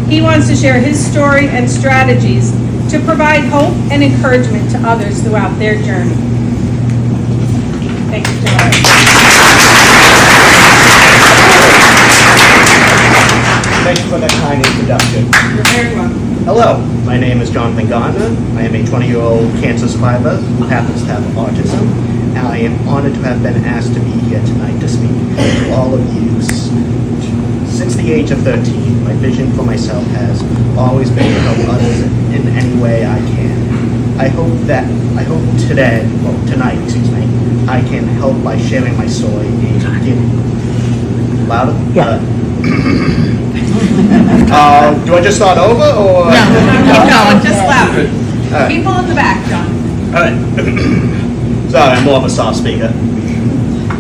He wants to share his story and strategies to provide hope and encouragement to others throughout their journey. Thank you, John. Thank you for that kind introduction. You're very welcome. Hello, my name is Jonathan Gardner. I am a 20-year-old cancer survivor who happens to have autism, and I am honored to have been asked to be here tonight to speak to all of you. Since the age of 13, my vision for myself has always been to help others in any way I can. I hope tonight, I can help by sharing my story and giving louder. Yeah. Do I just start over or? No, keep going. Just loud. Alright. People in the back, John. Alright. Sorry, I'm more of a soft speaker.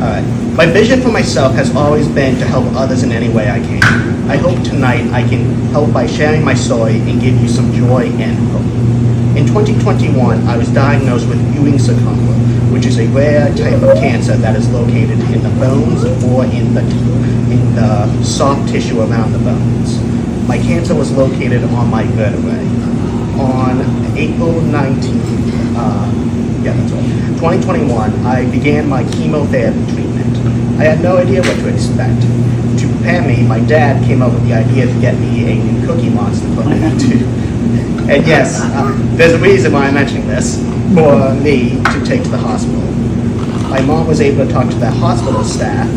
Alright. My vision for myself has always been to help others in any way I can. I hope tonight I can help by sharing my story and give you some joy and hope. In 2021, I was diagnosed with Ewing sarcoma, which is a rare type of cancer that is located in the bones or in the soft tissue around the bones. My cancer was located on my vertebrae. On April 19th, 2021, I began my chemotherapy treatment. I had no idea what to expect. To prepare me, my dad came up with the idea to get me a new Cookie Monster for me too. And yes, there's a reason why I'm mentioning this, for me to take to the hospital. My mom was able to talk to the hospital staff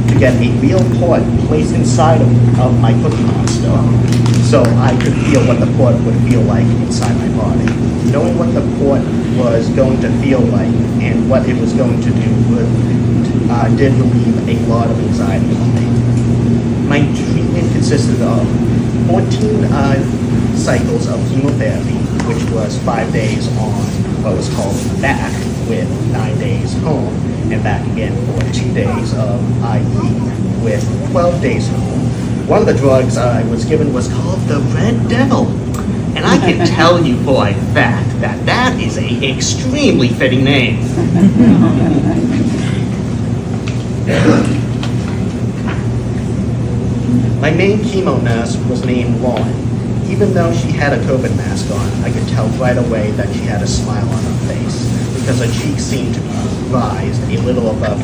to get a real port placed inside of my Cookie Monster so I could feel what the port would feel like inside my body. Knowing what the port was going to feel like and what it was going to do did relieve a lot of anxiety on me. My treatment consisted of 14 cycles of chemotherapy, which was 5 days on what was called back, with 9 days home, and back again for 2 days of IV, with 12 days home. One of the drugs I was given was called the Red Devil. And I can tell you for a fact that that is an extremely fitting name. My main chemo nurse was named Lauren. Even though she had a COVID mask on, I could tell right away that she had a smile on her face because her cheeks seemed to be raised a little above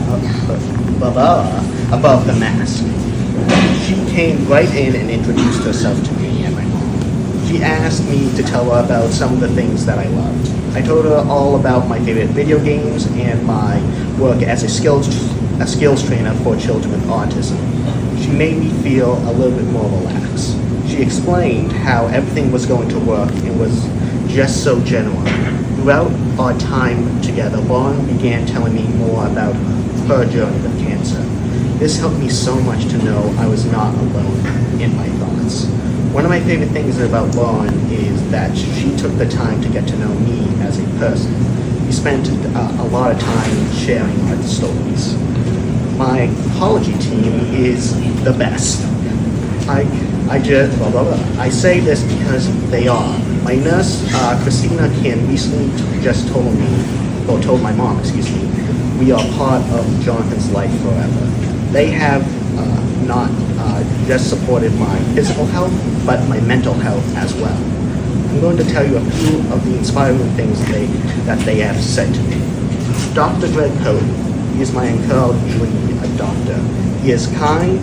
the mask. She came right in and introduced herself to me and my mom. She asked me to tell her about some of the things that I loved. I told her all about my favorite video games and my work as a skills trainer for children with autism. She made me feel a little bit more relaxed. She explained how everything was going to work and was just so genuine. Throughout our time together, Lauren began telling me more about her journey with cancer. This helped me so much to know I was not alone in my thoughts. One of my favorite things about Lauren is that she took the time to get to know me as a person. We spent a lot of time sharing our stories. My apology team is the best. I say this because they are. My nurse, Christina Kim, recently just told my mom, we are part of Jonathan's life forever. They have not just supported my physical health, but my mental health as well. I'm going to tell you a few of the inspiring things that they have said to me. Dr. Greg Cody, he is my oncology doctor. He is kind,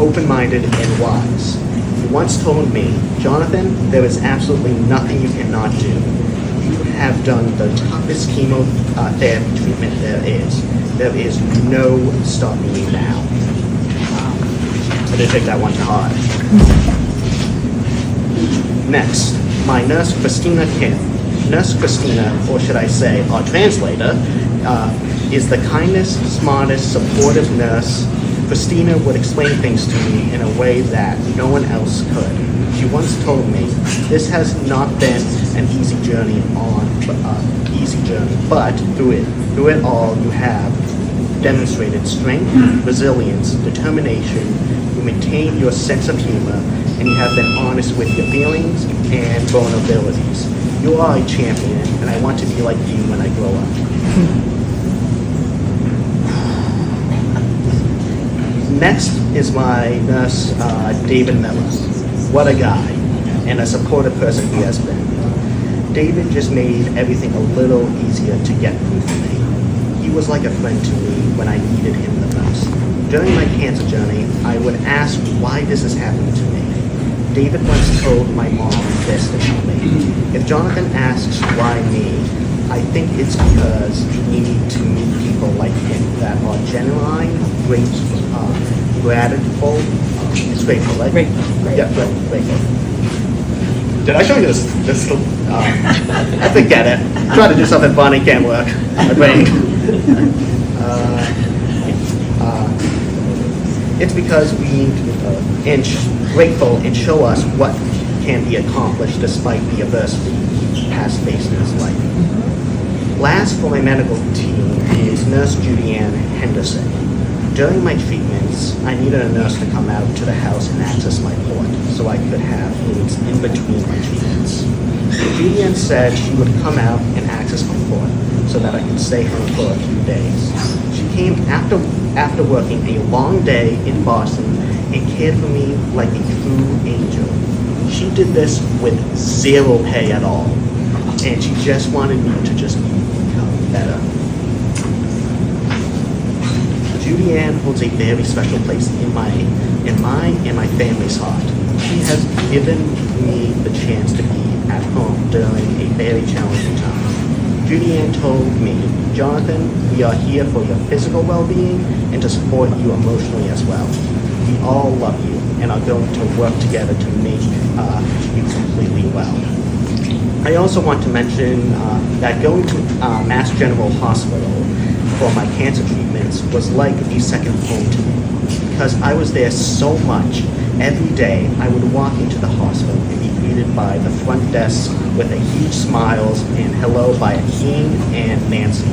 open-minded, and wise. He once told me, Jonathan, there is absolutely nothing you cannot do. You have done the toughest chemotherapy treatment there is. There is no stopping you now. I did take that one to heart. Next, my nurse, Christina Kim. Nurse Christina, or should I say, our translator, is the kindest, smartest, supportive nurse. Christina would explain things to me in a way that no one else could. She once told me, this has not been an easy journey, but through it all, you have demonstrated strength, resilience, determination. You maintain your sense of humor, and you have been honest with your feelings and vulnerabilities. You are a champion, and I want to be like you when I grow up. Next is my nurse, David Miller. What a guy. and a supportive person he has been. David just made everything a little easier to get through for me. He was like a friend to me when I needed him the most. During my cancer journey, I would ask why this is happening to me. David once told my mom this to tell me. If Jonathan asks why me, I think it's because we need to meet people like him that are genuine, grateful, it's grateful, right? Grateful. Yeah, grateful. Did I show you this? I forget it. Try to do something funny, can't work. My brain. It's because we need to grateful and show us what can be accomplished despite the adversity has faced in his life. Last for my medical team is Nurse Julianne Henderson. During my treatments, I needed a nurse to come out to the house and access my port so I could have fluids in between my treatments. Julianne said she would come out and access my port so that I could stay home for a few days. She came after working a long day in Boston and cared for me like a true angel. She did this with zero pay at all, and she just wanted me to just become better. Julianne holds a very special place in my and my family's heart. She has given me the chance to be at home during a very challenging time. Julianne told me, Jonathan, we are here for your physical well-being and to support you emotionally as well. We all love you and are going to work together to make you completely well. I also want to mention that going to Mass General Hospital for my cancer treatments was like a second home to me because I was there so much. Every day I would walk into the hospital and be greeted by the front desk with a huge smiles and hello by Akeem and Nancy.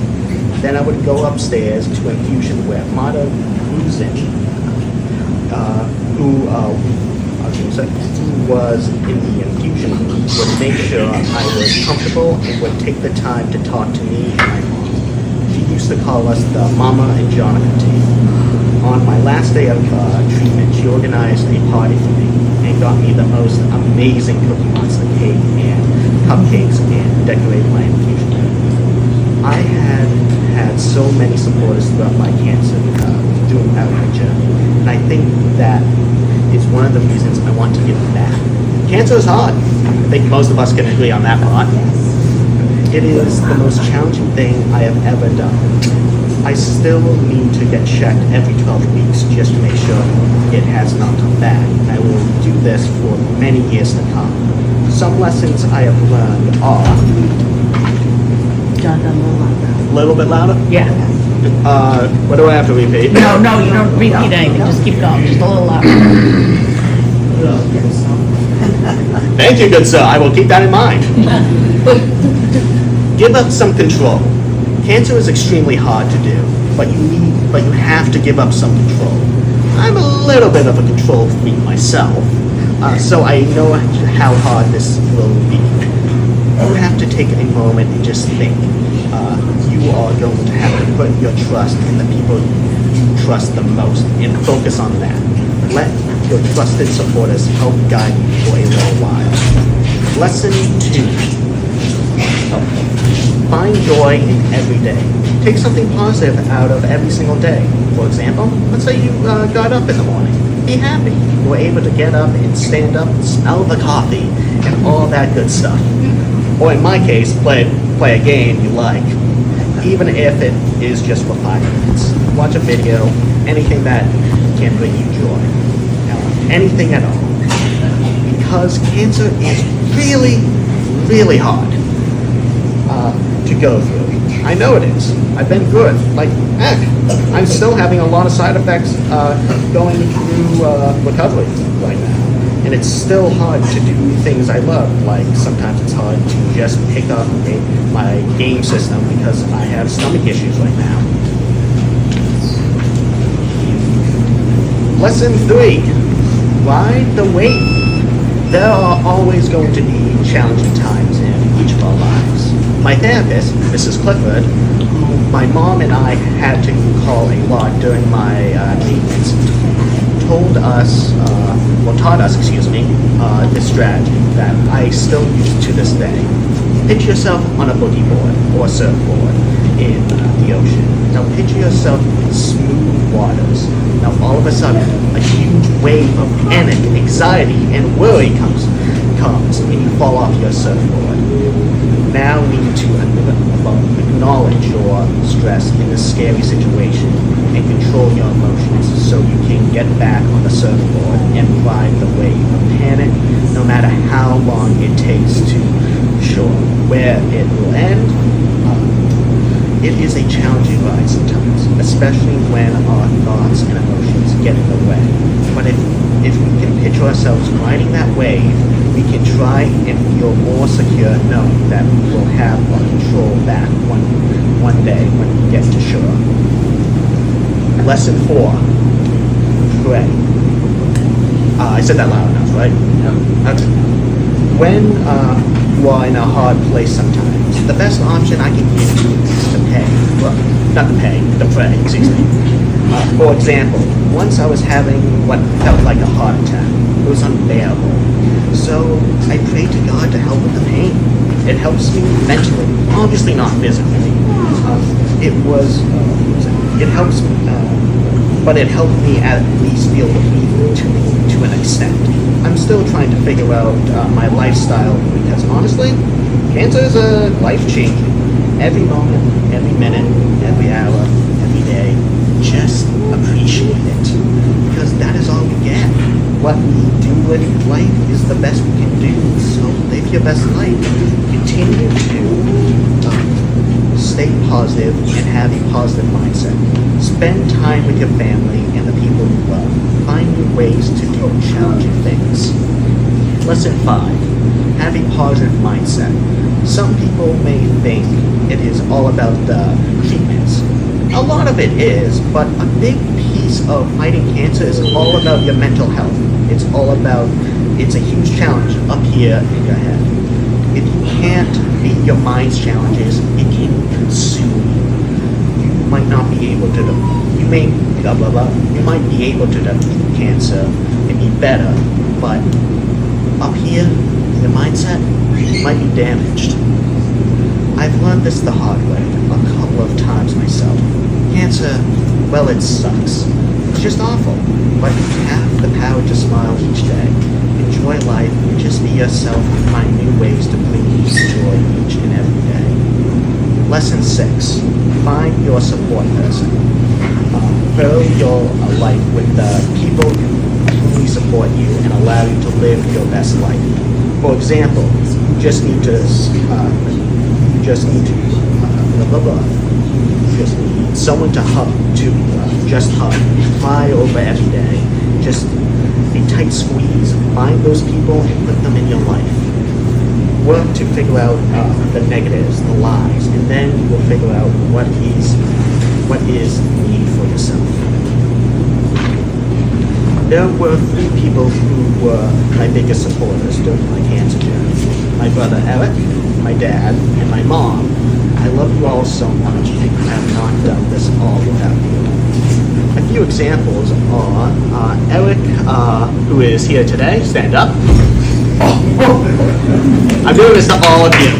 Then I would go upstairs to infusion where Mata Luzin, who was in the infusion room, would make sure I was comfortable and would take the time to talk to me and my mom. She used to call us the Mama and Jonathan team. On my last day of treatment, she organized a party for me and got me the most amazing Cookie Monster cake and cupcakes and decorated my infusion room. I had so many supporters throughout my cancer throughout my journey, and I think that is one of the reasons I want to give back. Cancer is hard. I think most of us can agree on that part. It is the most challenging thing I have ever done. I still need to get checked every 12 weeks just to make sure it has not come back, and I will do this for many years to come. Some lessons I have learned are... John, a little louder. A little bit louder? Yeah. What do I have to repeat? No, you don't repeat anything. Just keep going. Just a little louder. Thank you, good sir. I will keep that in mind. Give up some control. Cancer is extremely hard to do, but you have to give up some control. I'm a little bit of a control freak myself, so I know how hard this will be. You have to take a moment and just think. You are going to have to put your trust in the people you trust the most and focus on that. Let your trusted supporters help guide you for a little while. Lesson 2. Find joy in every day. Take something positive out of every single day. For example, let's say you got up in the morning. Be happy. You were able to get up and stand up and smell the coffee and all that good stuff. Or in my case, play a game you like. Even if it is just for 5 minutes. Watch a video, anything that can bring you joy. Anything at all. Because cancer is really, really hard to go through. I know it is. I've been through it. Like, heck, I'm still having a lot of side effects going through recovery right now. And it's still hard to do things I love. Like, sometimes it's hard to just pick up my game system because I have stomach issues right now. Lesson 3. Ride the wave. There are always going to be challenging times in each of our lives. My therapist, Mrs. Clifford, who my mom and I had to call a lot during my treatments, taught us, this strategy that I still use to this day. Picture yourself on a boogie board or a surfboard in the ocean. Now picture yourself in smooth waters. Now all of a sudden, a huge wave of panic, anxiety, and worry comes, and you fall off your surfboard. Now we need to acknowledge your stress in this scary situation and control your emotions so you can get back on the surfboard and ride the wave of panic, no matter how long it takes to shore. Where it will end, it is a challenging ride sometimes, especially when our thoughts and emotions get in the way. But if we can picture ourselves riding that wave, we can try and feel more secure knowing that we will have our control back one day when we get to shore. Lesson 4, pray. I said that loud enough, right? Yeah. Okay. When you are in a hard place sometimes, the best option I can give you is to pay. Well, not to pay, to pray, excuse me. For example, once I was having what felt like a heart attack. It was unbearable. So I prayed to God to help with the pain. It helps me mentally, obviously not physically. It helps me, but it helped me at least feel relief to an extent. I'm still trying to figure out my lifestyle because honestly, cancer is life-changing. Every moment, every minute, every hour, every day, just appreciate it because that is all we get. What we do with life is the best we can do, so live your best life. Continue to stay positive and have a positive mindset. Spend time with your family and the people you love. Find new ways to do challenging things. Lesson 5, have a positive mindset. Some people may think it is all about treatments. A lot of it is, but a big piece of fighting cancer is all about your mental health. It's a huge challenge up here in your head. If you can't meet your mind's challenges, it can consume you. You might not be able to, you might be able to defeat cancer and be better, but up here, your mindset might be damaged. I've learned this the hard way a couple of times myself. Cancer, well, it sucks. It's just awful, but you have the power to smile each day, enjoy life, and just be yourself and find new ways to bring you joy each and every day. Lesson 6, find your support person. Fill your life with the people who truly support you and allow you to live your best life. For example, you just need someone to hug, just hug, cry over every day, just a tight squeeze. Find those people and put them in your life. Work to figure out the negatives, the lies, and then you will figure out what is needed for yourself. There were 3 people who were my biggest supporters during my cancer journey. My brother Eric, my dad, and my mom. I love you all so much and I have not done this all without you. A few examples are Eric, who is here today. Stand up. I'm doing this to all of you.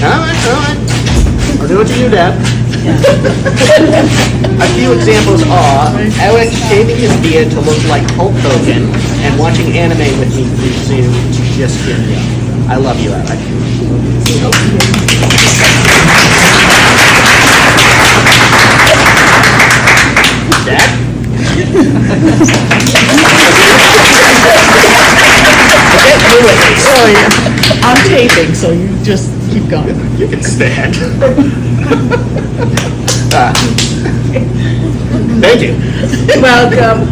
All right. I'll do it to you, Dad. A few examples are Eric shaving his beard to look like Hulk Hogan and watching anime with me through Zoom to just get me up. I love you, Eric. Dad? Sorry, I'm taping, so you just keep going. You can stand. Thank you. Welcome.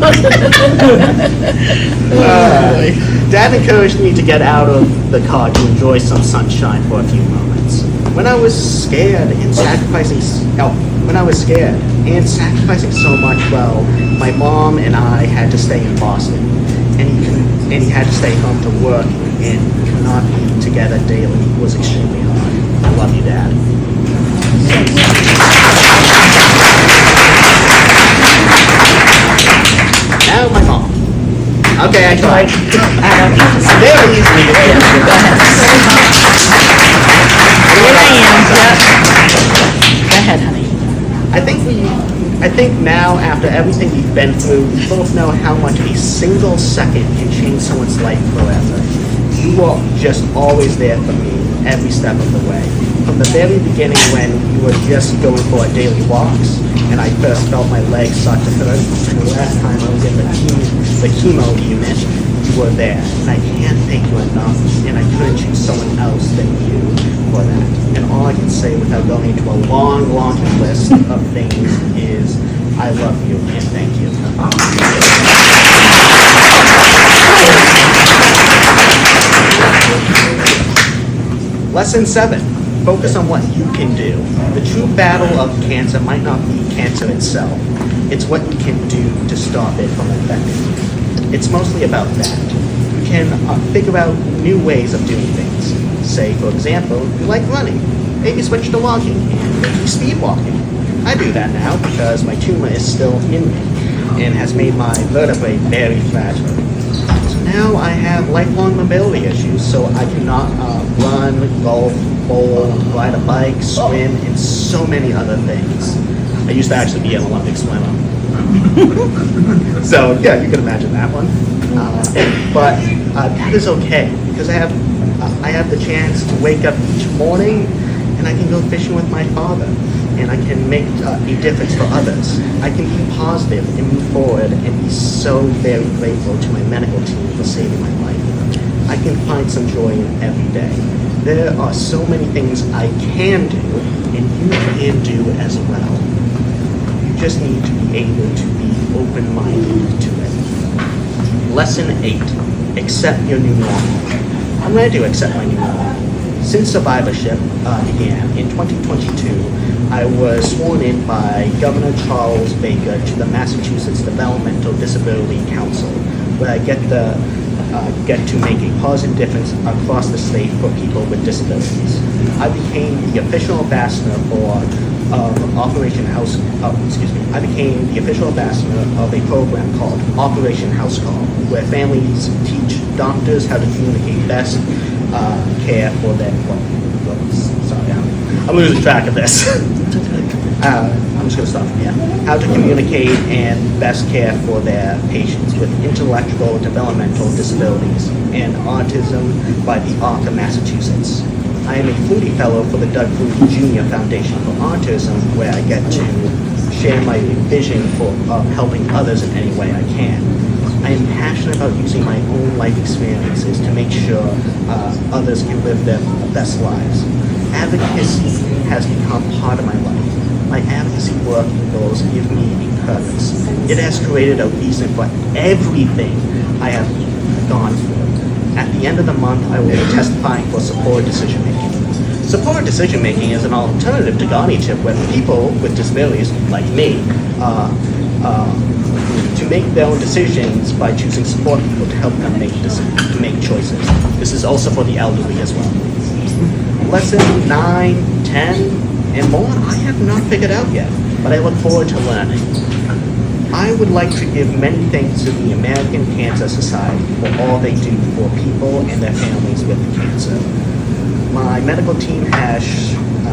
Oh, boy. Dad encouraged me to get out of the car to enjoy some sunshine for a few moments. when I was scared and sacrificing so much, well, my mom and I had to stay in Boston, and he had to stay home to work, and we could not be together daily. It was extremely hard. I love you, Dad. Now my mom. Okay, I tried. Very easily. Go ahead. Here I am. Go ahead, honey. I think now, after everything we've been through, we both know how much a single second can change someone's life forever. You were just always there for me, every step of the way. From the very beginning, when you were just going for our daily walks, and I first felt my legs start to hurt, and the last time I was in the chemo unit, you were there. And I can't thank you enough, and I couldn't choose someone else than you for that. And all I can say without going into a long, long list of things is, I love you and thank you. Lesson 7, focus on what you can do. The true battle of cancer might not be cancer itself. It's what you can do to stop it from infecting you. It's mostly about that. You can figure out new ways of doing things. Say, for example, you like running. Maybe switch to walking and maybe speed walking. I do that now because my tumor is still in me and has made my vertebrae very fragile. So now I have lifelong mobility issues, so I cannot run, golf, bowl, ride a bike, swim, and so many other things. I used to actually be an Olympic swimmer. So yeah, you can imagine that one. But that is okay because I have the chance to wake up each morning and I can go fishing with my father, and I can make a difference for others. I can be positive and move forward and be so very grateful to my medical team for saving my life. I can find some joy in every day. There are so many things I can do, and you can do as well. You just need to be able to be open-minded to it. Lesson 8, accept your new normal. I'm ready to accept my new normal. Since survivorship began in 2022, I was sworn in by Governor Charles Baker to the Massachusetts Developmental Disability Council, where I get to make a positive difference across the state for people with disabilities. I became the official ambassador I became the official ambassador of a program called Operation House Call, where families teach doctors how to communicate best care for their. Sorry, I'm losing track of this. I'm just going to start from here. How to communicate and best care for their patients with intellectual developmental disabilities and autism by the ARC of Massachusetts. I am a Flutie Fellow for the Doug Flutie Jr. Foundation for Autism, where I get to share my vision for helping others in any way I can. I am passionate about using my own life experiences to make sure others can live their best lives. Advocacy has become part of my life. My advocacy work and goals give me a purpose. It has created a reason for everything I have gone through. At the end of the month, I will be testifying for supported decision-making. Supported decision-making is an alternative to guardianship where people with disabilities, like me, to make their own decisions by choosing support people to help them make choices. This is also for the elderly as well. Lesson 9, 10, and more, I have not figured out yet, but I look forward to learning. I would like to give many thanks to the American Cancer Society for all they do for people and their families with cancer. My medical team has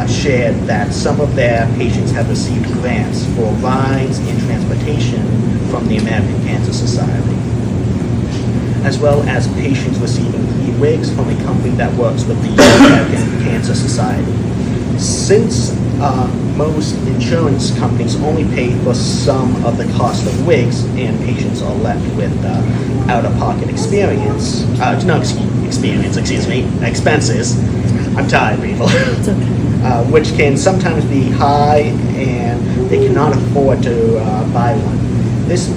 shared that some of their patients have received grants for rides and transportation from the American Cancer Society, as well as patients receiving free wigs from a company that works with the American Cancer Society. Since most insurance companies only pay for some of the cost of wigs and patients are left with out-of-pocket expenses. I'm tired, people. It's okay. Which can sometimes be high and they cannot afford to buy one. This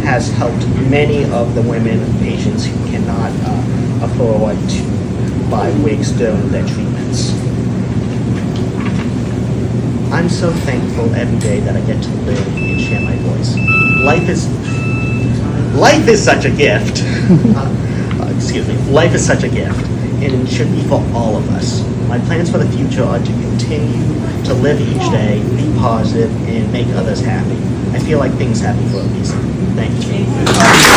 has helped many of the women patients who cannot afford to buy wigs during their treatments. I'm so thankful every day that I get to live and share my voice. Life is such a gift. Excuse me. Life is such a gift, and it should be for all of us. My plans for the future are to continue to live each day, be positive, and make others happy. I feel like things happen for a reason. Thank you.